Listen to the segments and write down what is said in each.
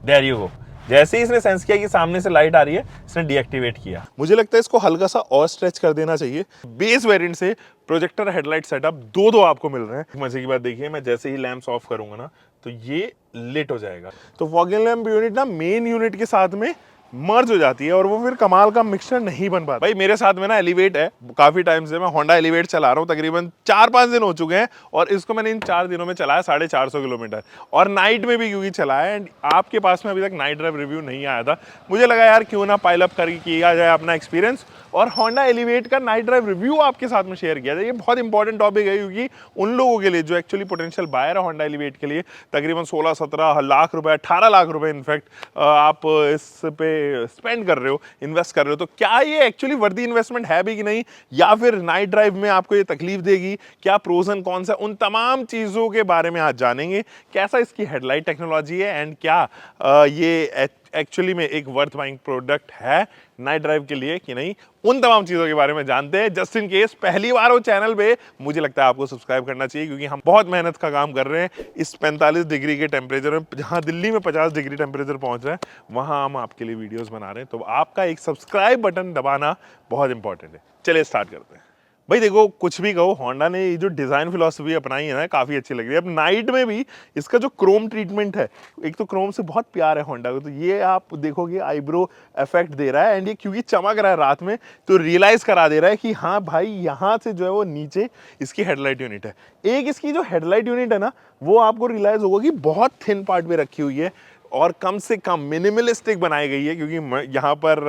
There you go. जैसे ही इसने सेंस किया कि सामने से लाइट आ रही है, इसने डीएक्टिवेट किया। मुझे लगता है इसको हल्का सा और स्ट्रेच कर देना चाहिए। बेस वेरिएंट से प्रोजेक्टर हेडलाइट सेटअप दो आपको मिल रहे हैं। मजे की बात देखिए, मैं जैसे ही लैंप्स ऑफ करूंगा ना तो ये लिट हो जाएगा। तो फॉगिंग लैंप यूनिट ना मेन यूनिट के साथ में मर्ज हो जाती है और वो फिर कमाल का मिक्सचर नहीं बन पाता। भाई मेरे साथ में ना एलिवेट है, काफी टाइम से मैं होंडा एलिवेट चला रहा हूँ, तकरीबन 4-5 दिन हो चुके हैं और इसको मैंने इन 4 दिनों में चलाया 450 किलोमीटर और नाइट में भी क्योंकि चलाया। एंड आपके पास में अभी तक नाइट ड्राइव रिव्यू नहीं आया था, मुझे लगा यार क्यों ना पाइल अप करके किया जाए अपना एक्सपीरियंस और होंडा एलिवेट का नाइट ड्राइव रिव्यू आपके साथ में शेयर किया जाए। ये बहुत इंपॉर्टेंट टॉपिक है क्योंकि उन लोगों के लिए जो एक्चुअली पोटेंशियल बायर है होंडा एलिवेट के लिए, तकरीबन 16-17 लाख रुपए, 18 लाख रुपए इनफैक्ट आप इस पे स्पेंड कर रहे हो, इन्वेस्ट कर रहे हो, तो क्या ये एक्चुअली वर्दी इन्वेस्टमेंट है भी कि नहीं, या फिर नाइट ड्राइव में आपको ये तकलीफ देगी, क्या प्रोज एंड कॉन्स है, उन तमाम चीज़ों के बारे में आज जानेंगे। कैसा इसकी हेडलाइट टेक्नोलॉजी है एंड क्या ये एक्चुअली में एक वर्थ बाइंग प्रोडक्ट है नाइट ड्राइव के लिए कि नहीं, उन तमाम चीज़ों के बारे में जानते हैं। जस्ट इन केस पहली बार हो चैनल पे, मुझे लगता है आपको सब्सक्राइब करना चाहिए क्योंकि हम बहुत मेहनत का काम कर रहे हैं इस 45 डिग्री के टेम्परेचर में। जहां दिल्ली में 50 डिग्री टेम्परेचर पहुंच रहा है वहां हम आपके लिए वीडियोस बना रहे हैं, तो आपका एक सब्सक्राइब बटन दबाना बहुत इंपॉर्टेंट है। चलिए स्टार्ट करते हैं। भाई देखो, कुछ भी कहो, होंडा ने ये जो डिज़ाइन फिलॉसफी अपनाई है ना, काफ़ी अच्छी लग रही है। अब नाइट में भी इसका जो क्रोम ट्रीटमेंट है, एक तो क्रोम से बहुत प्यार है होंडा को, तो ये आप देखोगे आईब्रो इफेक्ट दे रहा है एंड ये क्योंकि चमक रहा है रात में तो रियलाइज करा दे रहा है कि हाँ भाई यहाँ से जो है वो नीचे इसकी हेडलाइट यूनिट है। एक इसकी जो हेडलाइट यूनिट है ना, वो आपको रियलाइज होगा कि बहुत थिन पार्ट में रखी हुई है और कम से कम मिनिमलिस्टिक बनाई गई है क्योंकि यहाँ पर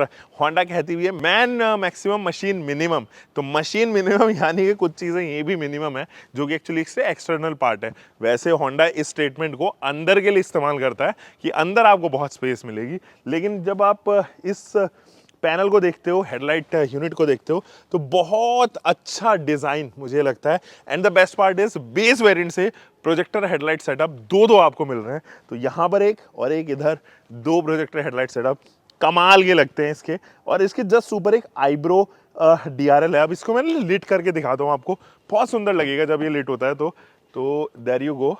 होंडा कहती हुई है मैन मैक्सिमम मशीन मिनिमम। तो मशीन मिनिमम यानी कि कुछ चीज़ें ये भी मिनिमम है जो कि एक्चुअली इससे एक्सटर्नल पार्ट है। वैसे होंडा इस स्टेटमेंट को अंदर के लिए इस्तेमाल करता है कि अंदर आपको बहुत स्पेस मिलेगी, लेकिन जब आप इस पैनल को देखते हो, हेडलाइट यूनिट को देखते हो, तो बहुत अच्छा डिज़ाइन मुझे लगता है। And the best part is base variant से प्रोजेक्टर हेडलाइट सेटअप दो आपको मिल रहे हैं। तो यहाँ पर एक और एक इधर, दो प्रोजेक्टर हेडलाइट सेटअप कमाल के लगते हैं इसके। और इसके जस्ट ऊपर एक आईब्रो DRL है। अब इसको मैं लिट करके दिखाता हूँ आपको, बहुत सुंदर लगेगा जब ये लिट होता है। तो देयर यू गो,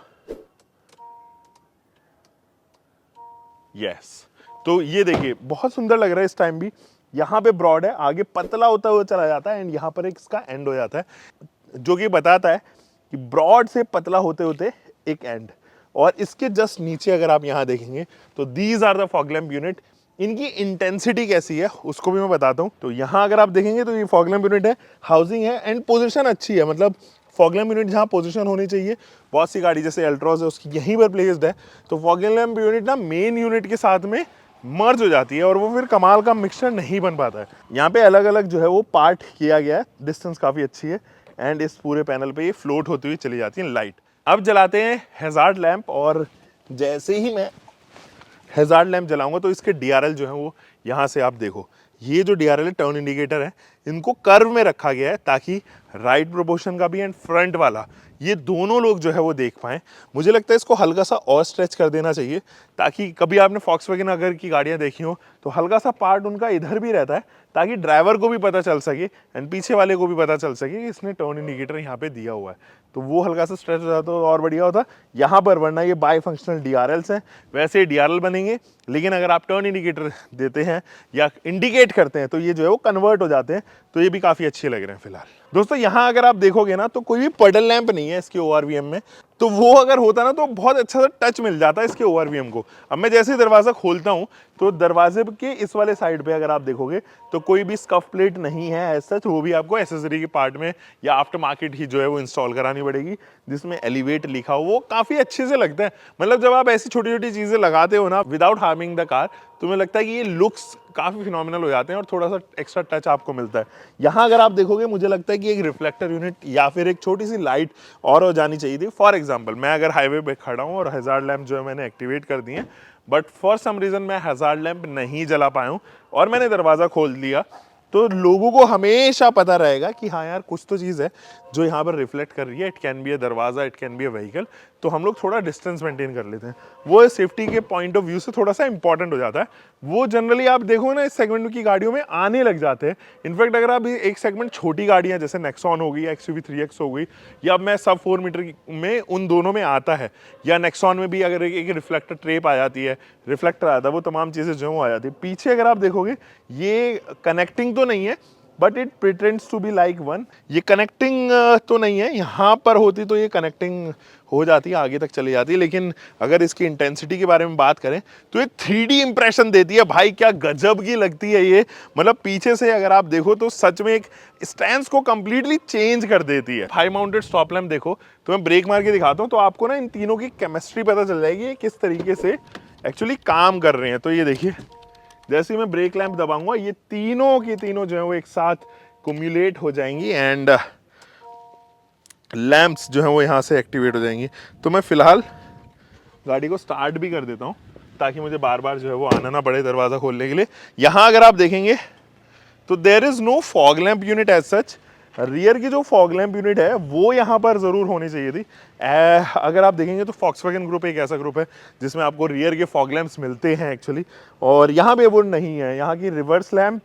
यस। तो ये देखिए बहुत सुंदर लग रहा है इस टाइम भी। यहाँ पे ब्रॉड है, आगे पतला होता हुआ चला जाता है एंड यहाँ पर एक इसका एंड हो जाता है जो कि बताता है कि ब्रॉड से पतला होते होते एक एंड। और इसके जस्ट नीचे अगर आप यहाँ देखेंगे तो these are the fog lamp unit. इनकी इंटेंसिटी कैसी है उसको भी मैं बताता हूँ। तो यहाँ अगर आप देखेंगे तो ये फॉग लैंप यूनिट है, हाउसिंग है एंड पोजिशन अच्छी है। मतलब फॉग लैंप यूनिट जहाँ पोजीशन होनी चाहिए, बहुत सी गाड़ी जैसे अल्ट्रॉज है उसकी यहीं पर प्लेस्ड है, तो फॉग लैंप यूनिट ना मेन यूनिट के साथ में मर्ज हो जाती है और वो फिर कमाल का मिक्सचर नहीं बन पाता है। यहाँ पे अलग अलग जो है वो पार्ट किया गया है, डिस्टेंस काफ़ी अच्छी है एंड इस पूरे पैनल पे ये फ्लोट होती हुई चली जाती है लाइट। अब जलाते हैं हैजार्ड लैंप और जैसे ही मैं हैजार्ड लैंप जलाऊंगा तो इसके DRL जो है वो यहाँ से आप देखो, ये जो DRL है, टर्न इंडिकेटर है, इनको कर्व में रखा गया है ताकि राइट प्रोपोर्शन का भी एंड फ्रंट वाला ये दोनों लोग जो है वो देख पाएं। मुझे लगता है इसको हल्का सा और स्ट्रेच कर देना चाहिए ताकि कभी आपने फॉक्सवैगन अगर की गाड़ियां देखी हो तो हल्का सा पार्ट उनका इधर भी रहता है ताकि ड्राइवर को भी पता चल सके एंड पीछे वाले को भी पता चल सके कि इसने टर्न इंडिकेटर यहाँ पे दिया हुआ है। तो वो हल्का सा स्ट्रेच हो जाता तो और बढ़िया होता यहाँ पर, वरना ये बाई फंक्शनल DRLs हैं। वैसे DRL बनेंगे, लेकिन अगर आप टर्न इंडिकेटर देते हैं या इंडिकेट करते हैं तो ये जो है वो कन्वर्ट हो जाते हैं। तो ये भी काफ़ी अच्छे लग रहे हैं फिलहाल। दोस्तों यहाँ अगर आप देखोगे ना तो कोई भी पडल लैंप नहीं है इसके ORVM में, तो वो अगर होता ना तो बहुत अच्छा सा टच मिल जाता है इसके ORVM को। अब मैं जैसे ही दरवाज़ा खोलता हूँ तो दरवाजे के इस वाले साइड पे अगर आप देखोगे तो कोई भी स्कफ प्लेट नहीं है एज सच, वो भी आपको एसेसरी के पार्ट में या आफ्टर मार्केट ही जो है वो इंस्टॉल करानी पड़ेगी, जिसमें एलिवेट लिखा हो। वो काफ़ी अच्छे से लगता है। मतलब जब आप ऐसी छोटी छोटी चीज़ें लगाते हो ना विदाउट हार्मिंग द कार, तो मुझे लगता है कि ये लुक्स काफ़ी फिनोमिनल हो जाते हैं और थोड़ा सा एक्स्ट्रा टच आपको मिलता है। यहाँ अगर आप देखोगे मुझे लगता है कि एक रिफ्लेक्टर यूनिट या फिर एक छोटी सी लाइट और हो जानी चाहिए थी। फॉर एग्जांपल मैं अगर हाईवे पे खड़ा हूँ और हैजार्ड लैंप जो है मैंने एक्टिवेट कर दिए, बट फॉर सम रीज़न मैं हैजार्ड लैंप नहीं जला पाया हूँ और मैंने दरवाज़ा खोल दिया, तो लोगों को हमेशा पता रहेगा कि हाँ यार कुछ तो चीज़ है जो यहाँ पर रिफ्लेक्ट कर रही है। इट कैन बी अ दरवाज़ा, it can be a vehicle. तो हम लोग थोड़ा डिस्टेंस मेंटेन कर लेते हैं। वो सेफ्टी के पॉइंट ऑफ व्यू से थोड़ा सा इंपॉर्टेंट हो जाता है। वो जनरली आप देखो ना, इस सेगमेंट की गाड़ियों में आने लग जाते हैं। इनफैक्ट अगर आप एक सेगमेंट छोटी गाड़ियां जैसे नेक्सॉन हो गई या XUV 3X हो गई, या मैं सब 4 मीटर में उन दोनों में आता है, या नेक्सॉन में भी अगर एक रिफ्लेक्टर ट्रेप आ जाती है, रिफ्लेक्टर आता है, वो तमाम चीज़ें जो वो आ जाती है। पीछे अगर आप देखोगे ये कनेक्टिंग तो नहीं है, but it pretends to be like one. ये कनेक्टिंग तो नहीं है, यहाँ पर होती तो ये कनेक्टिंग हो जाती है, आगे तक चली जाती है। लेकिन अगर इसकी इंटेंसिटी के बारे में बात करें तो ये 3D इंप्रेशन देती है भाई, क्या गजब की लगती है ये। मतलब पीछे से अगर आप देखो तो सच में एक स्टैंस को कंप्लीटली चेंज कर देती है। हाई माउंटेड स्टॉप लैम्प देखो, तो मैं ब्रेक मार के दिखाता हूँ तो आपको ना इन तीनों की केमिस्ट्री पता चल जाएगी, ये किस तरीके से एक्चुअली काम कर रहे हैं। तो ये देखिए, जैसे ही मैं ब्रेक लैंप दबाऊंगा ये तीनों की तीनों जो है वो एक साथ कुम्युलेट हो जाएंगी एंड लैंप्स जो है वो यहाँ से एक्टिवेट हो जाएंगी। तो मैं फिलहाल गाड़ी को स्टार्ट भी कर देता हूँ ताकि मुझे बार बार जो है वो आना ना पड़े दरवाज़ा खोलने के लिए। यहाँ अगर आप देखेंगे तो there is no fog lamp unit as such. Rear की जो फॉग लैंप यूनिट है वो यहाँ पर ज़रूर होनी चाहिए थी। अगर आप देखेंगे तो फॉक्सवैगन ग्रुप एक ऐसा ग्रुप है जिसमें आपको रियर के फॉग लैंप्स मिलते हैं एक्चुअली, और यहाँ पे वो नहीं है। यहाँ की रिवर्स लैंप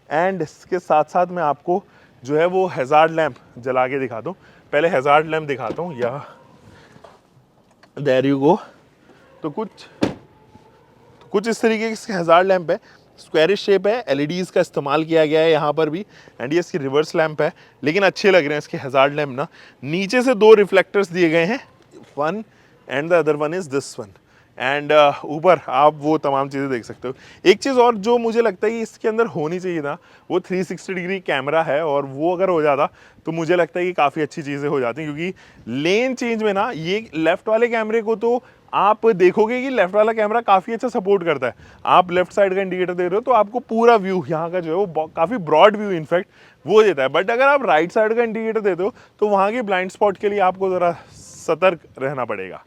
एंड इसके साथ साथ मैं आपको जो है वो हैजार्ड लैंप जला के दिखाता हूँ। पहले हैजार्ड लैंप दिखाता हूँ, या देयर यू गो। तो कुछ इस तरीके की इसके हैजार्ड लैंप है, स्क्वायरिश शेप है, एलईडीज का इस्तेमाल किया गया है यहाँ पर भी, एंड ये इसकी रिवर्स लैंप है, लेकिन अच्छे लग रहे हैं इसके हैजार्ड लैंप ना। नीचे से 2 रिफ्लेक्टर्स दिए गए हैं, one and the other one is this one, and ऊपर आप वो तमाम चीज़ें देख सकते हो। एक चीज़ और जो मुझे लगता है कि इसके अंदर होनी चाहिए था, वो 360 डिग्री कैमरा है, और वो अगर हो जाता तो मुझे लगता है कि काफ़ी अच्छी चीज़ें हो जाती, क्योंकि लेन चेंज में ना ये लेफ्ट वाले कैमरे को तो आप देखोगे कि लेफ्ट वाला कैमरा काफ़ी अच्छा सपोर्ट करता है। आप लेफ्ट साइड का इंडिकेटर दे रहे हो तो आपको पूरा व्यू यहाँ का जो है वो काफ़ी ब्रॉड व्यू इनफैक्ट वो देता है। बट अगर आप राइट साइड का इंडिकेटर देते हो तो वहाँ के ब्लाइंड स्पॉट के लिए आपको ज़रा सतर्क रहना पड़ेगा।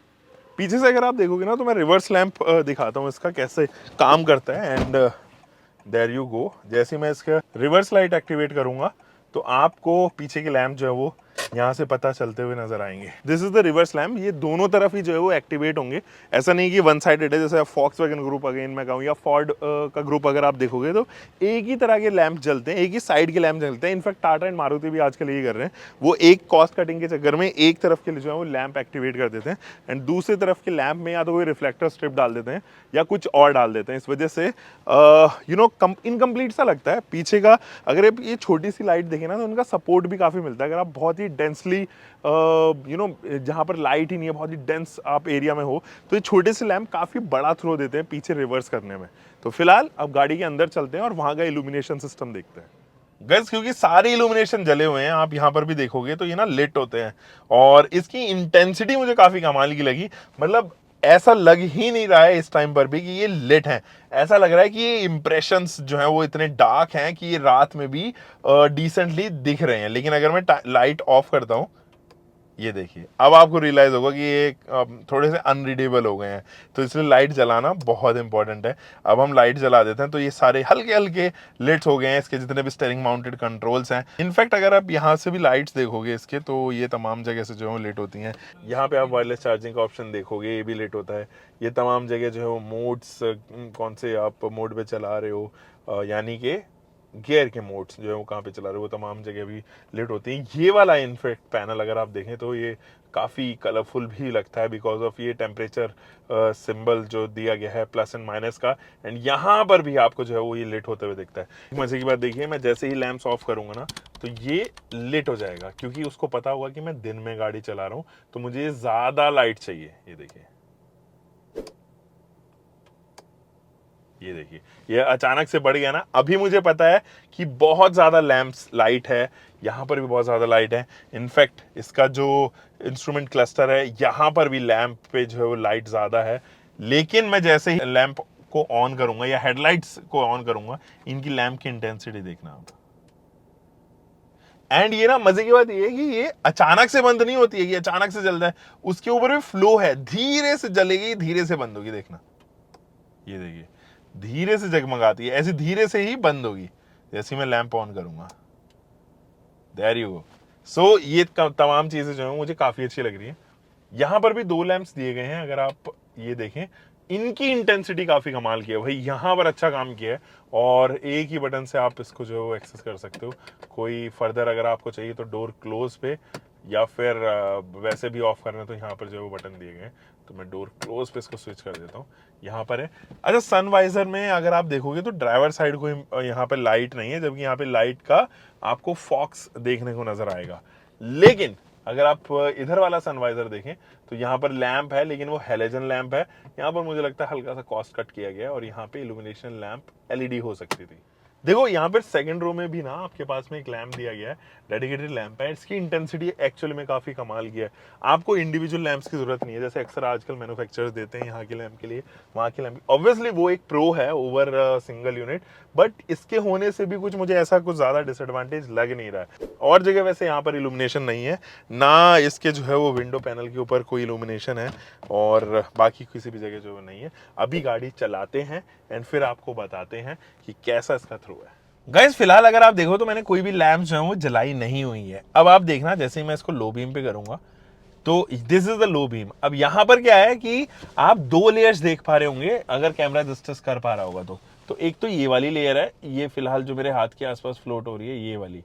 पीछे से अगर आप देखोगे ना तो मैं रिवर्स लैंप दिखाता हूँ इसका कैसे काम करता है, एंड देयर यू गो। जैसे मैं इसका रिवर्स लाइट एक्टिवेट करूँगा तो आपको पीछे के लैंप जो है वो यहाँ से पता चलते हुए नजर आएंगे। This is the reverse lamp. ये दोनों तरफ ही जो है वो एक्टिवेट होंगे, ऐसा नहीं कि वन साइडेड है। जैसे फॉक्सवैगन ग्रुप अगेन मैं कहूँ या फोर्ड का ग्रुप अगर आप देखोगे तो एक ही तरह के लैंप जलते हैं, एक ही साइड के लैंप जलते हैं। इनफैक्ट टाटा एंड मारुति भी आजकल यही कर रहे हैं, वो एक कॉस्ट कटिंग के चक्कर में एक तरफ के लिए जो है वो लैंप एक्टिवेट कर देते हैं एंड दूसरी तरफ के लैंप में या तो कोई रिफ्लेक्टर स्ट्रिप डाल देते हैं या कुछ और डाल देते हैं। इस वजह से यू नो इनकम्प्लीट सा लगता है पीछे का। अगर आप ये छोटी सी लाइट देखें ना तो उनका सपोर्ट भी काफ़ी मिलता है। अगर आप बहुत ही डेंसली यू नो जहाँ पर लाइट ही नहीं है, बहुत ही डेंस आप एरिया में हो, तो ये छोटे से लैंप काफ़ी बड़ा थ्रो देते हैं पीछे रिवर्स करने में। तो फिलहाल अब गाड़ी के अंदर चलते हैं और वहाँ का इल्यूमिनेशन सिस्टम देखते हैं। गैस क्योंकि सारे इल्यूमिनेशन जले हुए हैं, आप यहाँ पर भी देखोगे तो ये ना लिट होते हैं, और इसकी इंटेंसिटी मुझे काफ़ी कमाल की लगी। मतलब ऐसा लग ही नहीं रहा है इस टाइम पर भी कि ये लिट है। ऐसा लग रहा है कि ये इंप्रेशंस जो है वो इतने डार्क हैं कि ये रात में भी डिसेंटली दिख रहे हैं। लेकिन अगर मैं लाइट ऑफ करता हूँ, ये देखिए, अब आपको रियलाइज होगा कि ये थोड़े से अनरीडेबल हो गए हैं, तो इसलिए लाइट जलाना बहुत इंपॉर्टेंट है। अब हम लाइट जला देते हैं तो ये सारे हल्के हल्के लिट्स हो गए हैं, इसके जितने भी स्टीयरिंग माउंटेड कंट्रोल्स हैं। इनफैक्ट अगर आप यहाँ से भी लाइट्स देखोगे इसके, तो ये तमाम जगह से जो है लिट होती हैं। यहाँ पे आप वायरलेस चार्जिंग का ऑप्शन देखोगे, ये भी लिट होता है। ये तमाम जगह जो है वो मोड्स, कौन से आप मोड पे चला रहे हो, यानी कि गियर के मोड्स जो है वो कहाँ पे चला रहे हो, वो तमाम जगह भी लिट होती हैं। ये वाला इनफैक्ट पैनल अगर आप देखें तो ये काफ़ी कलरफुल भी लगता है बिकॉज ऑफ ये टेम्परेचर सिंबल जो दिया गया है प्लस एंड माइनस का, एंड यहाँ पर भी आपको जो है वो ये लिट होते हुए दिखता है। मजे की बात देखिए, मैं जैसे ही लैंप्स ऑफ करूँगा ना तो ये लिट हो जाएगा, क्योंकि उसको पता होगा कि मैं दिन में गाड़ी चला रहा हूँ तो मुझे ज़्यादा लाइट चाहिए। ये देखिए, ये अचानक से बढ़ गया ना। अभी मुझे पता है कि बहुत ज़्यादा लैंप्स लाइट है, यहाँ पर भी बहुत ज़्यादा लाइट है। इनफैक्ट इसका जो इंस्ट्रूमेंट क्लस्टर है यहाँ पर भी लैंप पे जो है वो लाइट ज़्यादा है। लेकिन मैं जैसे ही लैंप को ऑन करूँगा या हेडलाइट्स को ऑन करूँगा, इनकी लैंप की इंटेंसिटी देखना आप। एंड ये ना मजे की बात ये है कि ये अचानक से बंद नहीं होती है कि अचानक से जलता है, उसके ऊपर भी फ्लो है, धीरे से जलेगी धीरे से बंद होगी। देखना, ये देखिए, धीरे से जगमगाती है, ऐसे धीरे से ही बंद होगी जैसे मैं लैंप ऑन करूंगा। There you go. सो ये तमाम चीजें जो है मुझे काफी अच्छी लग रही है। यहाँ पर भी 2 लैंप्स दिए गए हैं। अगर आप ये देखें, इनकी इंटेंसिटी काफी कमाल की है भाई, यहाँ पर अच्छा काम किया है। और एक ही बटन से आप इसको जो है एक्सेस कर सकते हो। कोई फर्दर अगर आपको चाहिए तो डोर क्लोज पे, या फिर वैसे भी ऑफ करना है तो यहाँ पर जो है वो बटन दिए गए हैं। तो मैं डोर क्लोज पे इसको स्विच कर देता हूँ, यहाँ पर है। अच्छा, सनवाइजर में अगर आप देखोगे तो ड्राइवर साइड को यहाँ पे लाइट नहीं है, जबकि यहाँ पे लाइट का आपको फॉक्स देखने को नजर आएगा। लेकिन अगर आप इधर वाला सनवाइजर देखें तो यहाँ पर लैंप है, लेकिन वो हेलोजन लैंप है। यहाँ पर मुझे लगता है हल्का सा कॉस्ट कट किया गया है, और यहाँ पे इल्यूमिनेशन लैंप एलईडी हो सकती थी। देखो यहाँ पर सेकंड रो में भी ना आपके पास में एक लैंप दिया गया है, डेडिकेटेड लैंप है। इसकी इंटेंसिटी एक्चुअली में काफी कमाल की है। आपको इंडिविजुअल लैंप्स की जरूरत नहीं है, जैसे अक्सर आजकल मैन्युफैक्चरर्स देते हैं यहाँ के लैंप के लिए, वहाँ के लैंप। ऑब्वियसली वो एक प्रो है ओवर सिंगल यूनिट, बट इसके होने से भी कुछ मुझे ऐसा कुछ ज्यादा डिसएडवांटेज लग नहीं रहा है। और जगह वैसे यहाँ पर इल्यूमिनेशन नहीं है, ना इसके जो है वो विंडो पैनल के ऊपर कोई इल्यूमिनेशन है, और बाकी किसी भी जगह जो नहीं है। अभी गाड़ी चलाते हैं एंड फिर आपको बताते हैं कि कैसा इसका थ्रो है। गाइस, फिलहाल अगर आप देखो तो मैंने कोई भी लैंप जो है वो जलाई नहीं हुई है। अब आप देखना, जैसे ही मैं इसको लो बीम पे करूंगा तो this is the low beam. अब यहाँ पर क्या है कि आप 2 लेयर्स देख पा रहे होंगे, अगर कैमरा जस्टिस कर पा रहा होगा तो एक तो ये वाली लेयर है, ये फिलहाल जो मेरे हाथ के आसपास फ्लोट हो रही है ये वाली,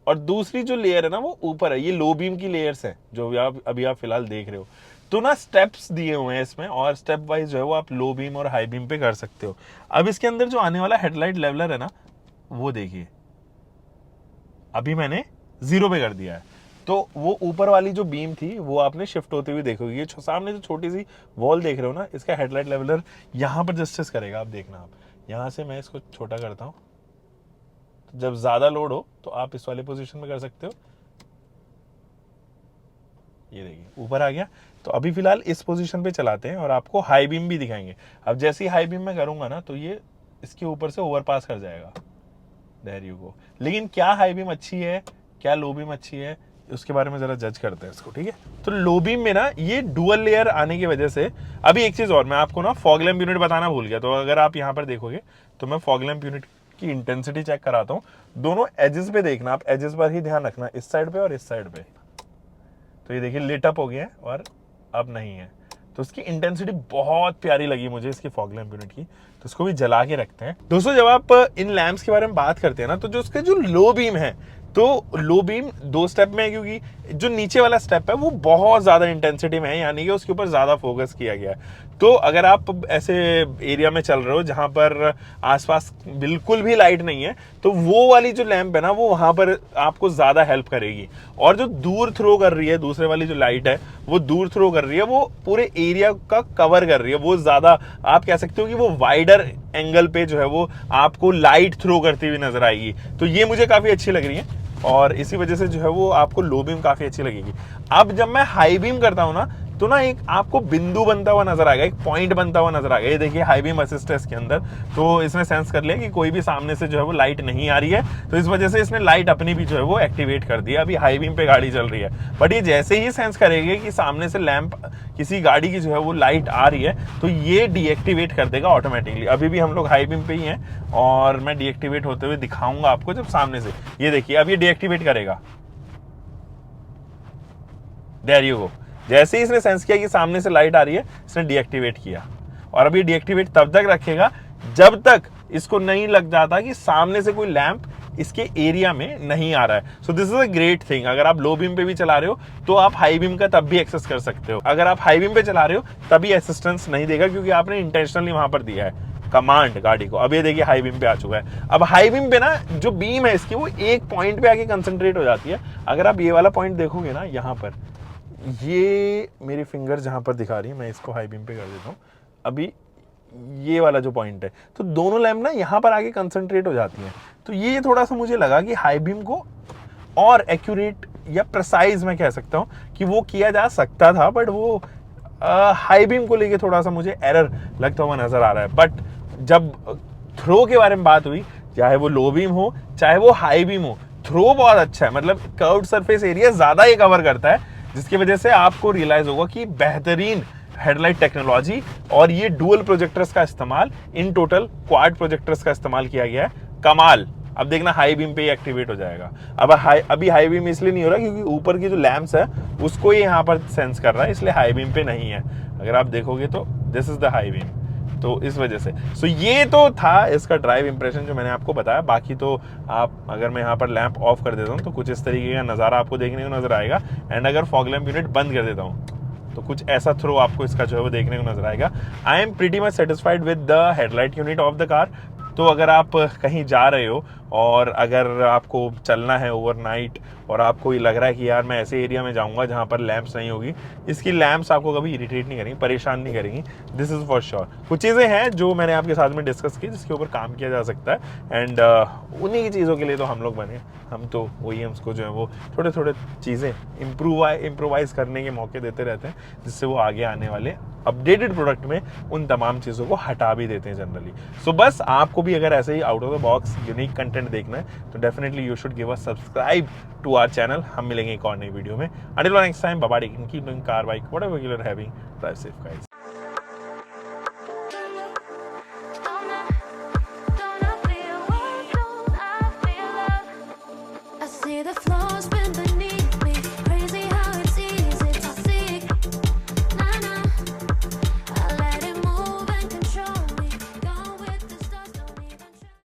और दूसरी जो लेयर है ना वो ऊपर है। ये लो बीम की लेयर्स है जो अभी आप फिलहाल देख रहे हो। तो ना स्टेप्स दिए हुए हैं इसमें, और स्टेप वाइज जो है वो आप लो बीम और हाई बीम पे कर सकते हो। अब इसके अंदर जो आने वाला हेडलाइट लेवलर है ना, वो देखिए अभी मैंने 0 पे कर दिया है। तो वो ऊपर वाली जो बीम थी वो आपने शिफ्ट होते हुए देखोगे। ये सामने जो छोटी सी वॉल देख रहे हो ना, इसका हेडलाइट लेवलर यहाँ पर जस्टिस करेगा। आप देखना, आप यहाँ से मैं इसको छोटा करता हूँ, तो जब ज्यादा लोड हो तो आप इस वाले पोजीशन में कर सकते हो। ये देखिए ऊपर आ गया। तो अभी फिलहाल इस पोजीशन पे चलाते हैं और आपको हाई बीम भी दिखाएंगे। अब जैसे ही हाई बीम में करूंगा ना तो ये इसके ऊपर से ओवरपास कर जाएगा। There you go. लेकिन क्या हाई बीम अच्छी है, क्या लो बीम अच्छी है, उसके बारे में जरा जज करते हैं इसको, ठीक है। तो लो बीम में ना ये डुअल लेयर आने की वजह से, अभी एक चीज और मैं आपको ना फॉग लैंप यूनिट बताना भूल गया। तो अगर आप यहाँ पर देखोगे तो मैं फॉग लैंप यूनिट की इंटेंसिटी चेक कराता हूँ। दोनों एजेस पे देखना, आप एजेस पर ही ध्यान रखना, इस साइड पे और इस साइड पे। तो ये देखिए लिट अप हो गया है और अब नहीं है। तो इसकी इंटेंसिटी बहुत प्यारी लगी मुझे इसकी फॉग लैंप यूनिट की। तो इसको भी जला के रखते हैं। दोस्तों, जब आप इन लैंप्स के बारे में बात करते हैं ना, तो जो उसके जो लो बीम है, तो लो बीम 2 स्टेप में है, क्योंकि जो नीचे वाला स्टेप है वो बहुत ज्यादा इंटेंसिटी में है, यानी कि उसके ऊपर ज्यादा फोकस किया गया है। तो अगर आप ऐसे एरिया में चल रहे हो जहां पर आसपास बिल्कुल भी लाइट नहीं है, तो वो वाली जो लैंप है ना वो वहां पर आपको ज्यादा हेल्प करेगी। और जो दूर थ्रो कर रही है, दूसरे वाली जो लाइट है वो दूर थ्रो कर रही है, वो पूरे एरिया का कवर कर रही है। वो ज्यादा आप कह सकते हो कि वो वाइडर एंगल पे जो है वो आपको लाइट थ्रो करती हुई नजर आएगी। तो ये मुझे काफी अच्छी लग रही है, और इसी वजह से जो है वो आपको लो बीम काफी अच्छी लगेगी। अब जब मैं हाई बीम करता हूं ना, तो ना एक आपको बिंदु बनता हुआ नजर आएगा, एक पॉइंट बनता हुआ नजर आएगा। ये देखिए हाई बीम असिस्ट है इसके अंदर। तो इसने सेंस कर लिया कि कोई भी सामने से जो है वो लाइट नहीं आ रही है, तो इस वजह से इसने लाइट अपनी भी जो है वो एक्टिवेट कर दिया। अभी हाई बीम पे गाड़ी चल रही है, बट ये जैसे ही सेंस करेगी कि सामने से लैंप किसी गाड़ी की जो है वो लाइट आ रही है, तो ये डीएक्टिवेट कर देगा ऑटोमेटिकली। अभी भी हम लोग हाई बीम पे ही हैं, और मैं डीएक्टिवेट होते हुए दिखाऊंगा आपको जब सामने से। ये देखिए अब ये डीएक्टिवेट करेगा। There you go. जैसे ही इसने सेंस किया कि सामने से लाइट आ रही है, इसने डीएक्टिवेट किया। और अभी डीएक्टिवेट तब तक रखेगा जब तक इसको नहीं लग जाता कि सामने से कोई लैंप इसके एरिया में नहीं आ रहा है। So this is a great thing. अगर आप लो बीम पे भी चला रहे हो तो आप हाई बीम का तब भी एक्सेस कर सकते हो। अगर आप हाई बीम पे चला रहे हो तभी असिस्टेंस नहीं देगा, क्योंकि आपने इंटेंशनली वहां पर दिया है कमांड गाड़ी को। अब ये देखिए हाई बीम पे आ चुका है। अब हाई बीम पे ना जो बीम है इसकी वो एक पॉइंट पे आके कंसंट्रेट हो जाती है। अगर आप ये वाला पॉइंट देखोगे ना, यहाँ पर ये मेरी फिंगर जहां पर दिखा रही है, मैं इसको हाई बीम पे कर देता हूँ। अभी ये वाला जो पॉइंट है, तो दोनों लैंप ना यहाँ पर आके कंसंट्रेट हो जाती हैं। तो ये थोड़ा सा मुझे लगा कि हाई बीम को और एक्यूरेट या प्रिसाइज मैं कह सकता हूँ कि वो किया जा सकता था, बट वो हाई बीम को लेके थोड़ा सा मुझे एरर लगता हुआ नजर आ रहा है। बट जब थ्रो के बारे में बात हुई, चाहे वो लो बीम हो चाहे वो हाई बीम हो, थ्रो बहुत अच्छा है। मतलब कर्व्ड सरफेस एरिया ज्यादा ये कवर करता है, जिसकी वजह से आपको रियलाइज होगा कि बेहतरीन हेडलाइट टेक्नोलॉजी और ये डुअल प्रोजेक्टर्स का इस्तेमाल, इन टोटल क्वाड प्रोजेक्टर्स का इस्तेमाल किया गया है। कमाल। अब देखना हाई बीम पे ही एक्टिवेट हो जाएगा। अब अभी हाई बीम इसलिए नहीं हो रहा क्योंकि ऊपर की जो लैंप्स है उसको ही यहाँ पर सेंस कर रहा है, इसलिए हाई बीम पे नहीं है। अगर आप देखोगे तो this is the high beam, तो इस वजह से। सो ये तो था इसका ड्राइव इंप्रेशन जो मैंने आपको बताया। बाकी तो आप अगर मैं यहाँ पर लैंप ऑफ कर देता हूँ तो कुछ इस तरीके का नज़ारा आपको देखने को नजर आएगा। एंड अगर फॉग लैंप यूनिट बंद कर देता हूँ तो कुछ ऐसा थ्रो आपको इसका जो है वो देखने को नजर आएगा। I am pretty much satisfied with the headlight unit of the car. तो अगर आप कहीं जा रहे हो और अगर आपको चलना है ओवरनाइट और आपको ये लग रहा है कि यार मैं ऐसे एरिया में जाऊंगा जहां पर लैंप्स नहीं होगी, इसकी लैंप्स आपको कभी इरिटेट नहीं करेंगी, परेशान नहीं करेंगी, दिस इज़ फॉर श्योर। कुछ चीज़ें हैं जो मैंने आपके साथ में डिस्कस की जिसके ऊपर काम किया जा सकता है। एंड उन्हीं की चीज़ों के लिए तो हम लोग बने। हम तो OEMs को जो है वो थोड़े थोड़े चीज़ें इम्प्रोवाइज करने के मौके देते रहते हैं, जिससे वो आगे आने वाले अपडेटेड प्रोडक्ट में उन तमाम चीज़ों को हटा भी देते हैं जनरली। सो बस आपको भी अगर ऐसे ही out of the box unique content देखना है तो definitely you should give a subscribe to our channel. हम मिलेंगे एक और नई वीडियो में। Until next time, bye bye, keep doing car bike whatever you are having, drive safe guys.